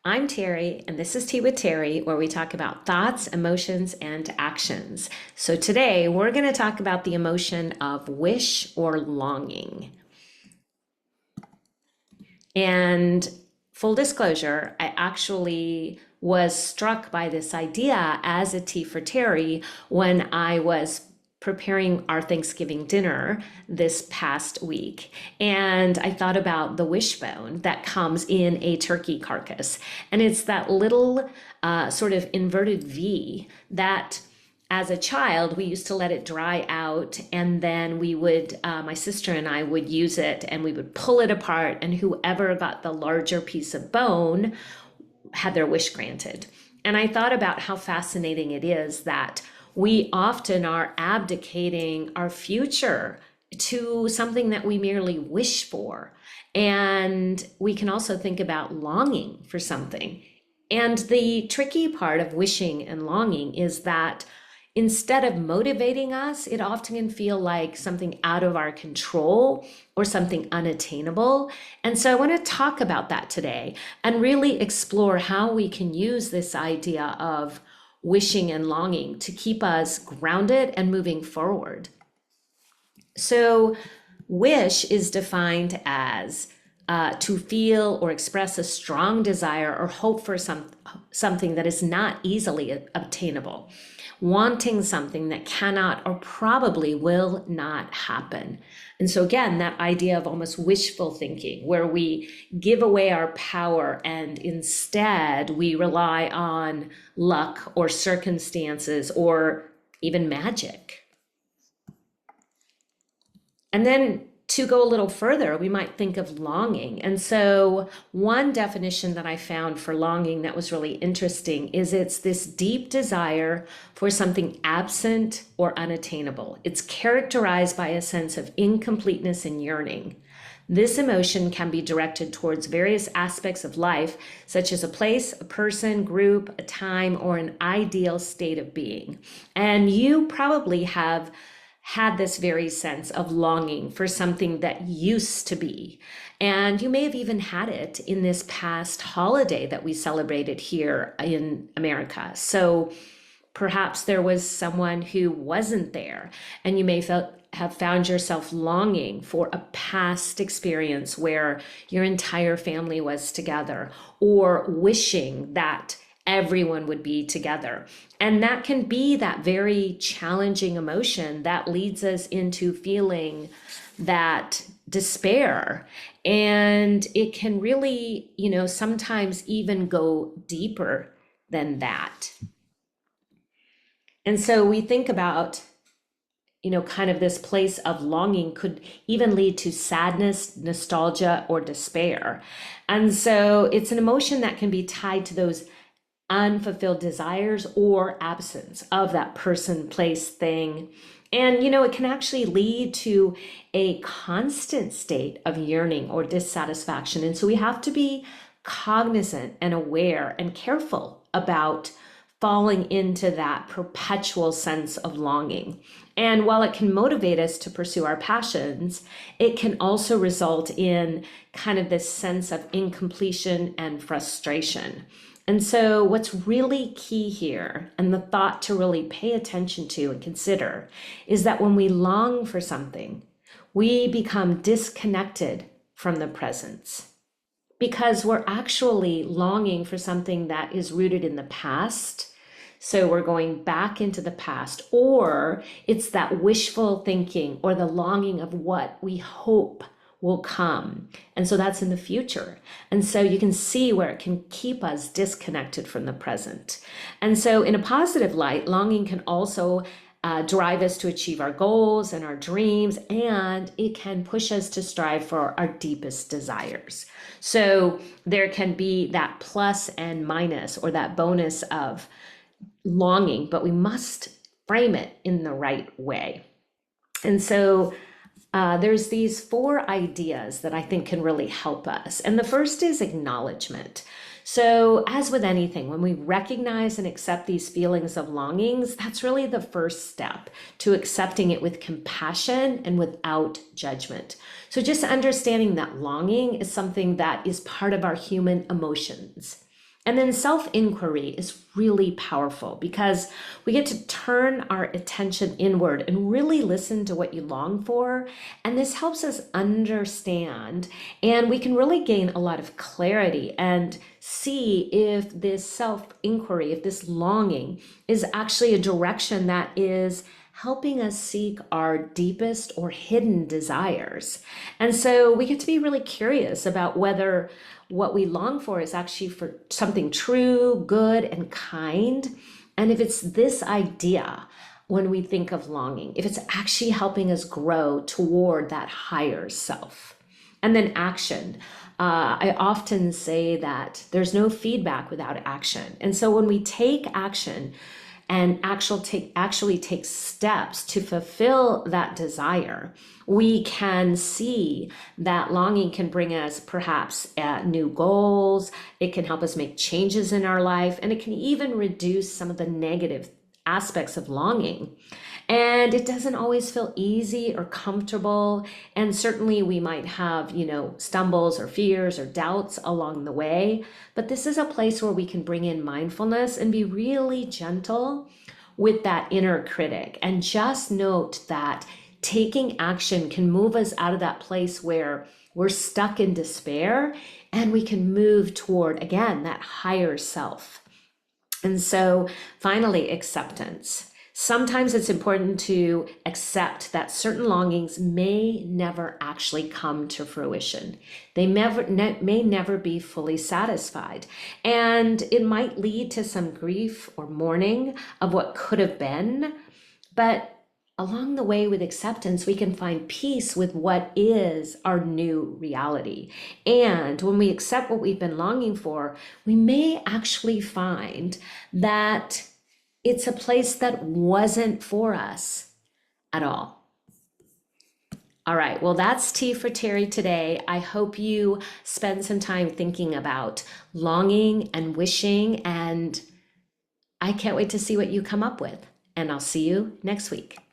I'm Teri, and this is Tea with Teri, where we talk about thoughts, emotions, and actions. So today we're going to talk about the emotion of wish or longing. And full disclosure, I actually was struck by this idea as a tea for Teri when I was preparing our Thanksgiving dinner this past week. And I thought about the wishbone that comes in a turkey carcass. And it's that little sort of inverted V that as a child, we used to let it dry out, and then we would, my sister and I would use it and we would pull it apart, and whoever got the larger piece of bone had their wish granted. And I thought about how fascinating it is that we often are abdicating our future to something that we merely wish for. And we can also think about longing for something. And the tricky part of wishing and longing is that instead of motivating us, it often can feel like something out of our control or something unattainable. And so I want to talk about that today and really explore how we can use this idea of wishing and longing to keep us grounded and moving forward. So wish is defined as to feel or express a strong desire or hope for something that is not easily obtainable, wanting something that cannot or probably will not happen. And so again, that idea of almost wishful thinking, where we give away our power and instead we rely on luck or circumstances or even magic. And then to go a little further, we might think of longing. And so one definition that I found for longing that was really interesting is it's this deep desire for something absent or unattainable. It's characterized by a sense of incompleteness and yearning. This emotion can be directed towards various aspects of life, such as a place, a person, group, a time, or an ideal state of being. And you probably have had this very sense of longing for something that used to be. And you may have even had it in this past holiday that we celebrated here in America. So perhaps there was someone who wasn't there, and you may have found yourself longing for a past experience where your entire family was together, or wishing that everyone would be together. And that can be that very challenging emotion that leads us into feeling that despair. And it can really, sometimes even go deeper than that. And so we think about, kind of this place of longing could even lead to sadness, nostalgia, or despair. And so it's an emotion that can be tied to those unfulfilled desires or absence of that person, place, thing. And, it can actually lead to a constant state of yearning or dissatisfaction. And so we have to be cognizant and aware and careful about falling into that perpetual sense of longing. And while it can motivate us to pursue our passions, it can also result in kind of this sense of incompletion and frustration. And so what's really key here, and the thought to really pay attention to and consider, is that when we long for something, we become disconnected from the presence, because we're actually longing for something that is rooted in the past. So we're going back into the past, or it's that wishful thinking or the longing of what we hope will come. And so that's in the future. And so you can see where it can keep us disconnected from the present. And so in a positive light, longing can also drive us to achieve our goals and our dreams, and it can push us to strive for our deepest desires. So there can be that plus and minus, or that bonus of longing, but we must frame it in the right way. And so there's these 4 ideas that I think can really help us. And the first is acknowledgement. So as with anything, when we recognize and accept these feelings of longings, that's really the first step to accepting it with compassion and without judgment. So just understanding that longing is something that is part of our human emotions. And then self-inquiry is really powerful because we get to turn our attention inward and really listen to what you long for. And this helps us understand, and we can really gain a lot of clarity and see if this self-inquiry, if this longing is actually a direction that is helping us seek our deepest or hidden desires. And so we get to be really curious about whether what we long for is actually for something true, good, and kind. And if it's this idea, when we think of longing, if it's actually helping us grow toward that higher self. And then action. I often say that there's no feedback without action. And so when we take action, and actually take steps to fulfill that desire, we can see that longing can bring us perhaps new goals. It can help us make changes in our life, and it can even reduce some of the negative aspects of longing. And it doesn't always feel easy or comfortable. And certainly we might have, stumbles or fears or doubts along the way. But this is a place where we can bring in mindfulness and be really gentle with that inner critic. And just note that taking action can move us out of that place where we're stuck in despair, and we can move toward, again, that higher self. And so finally, acceptance. Sometimes it's important to accept that certain longings may never actually come to fruition. They may never be fully satisfied. And it might lead to some grief or mourning of what could have been. But along the way with acceptance, we can find peace with what is our new reality. And when we accept what we've been longing for, we may actually find that it's a place that wasn't for us at all. All right, well, that's tea for Teri today. I hope you spend some time thinking about longing and wishing, and I can't wait to see what you come up with. And I'll see you next week.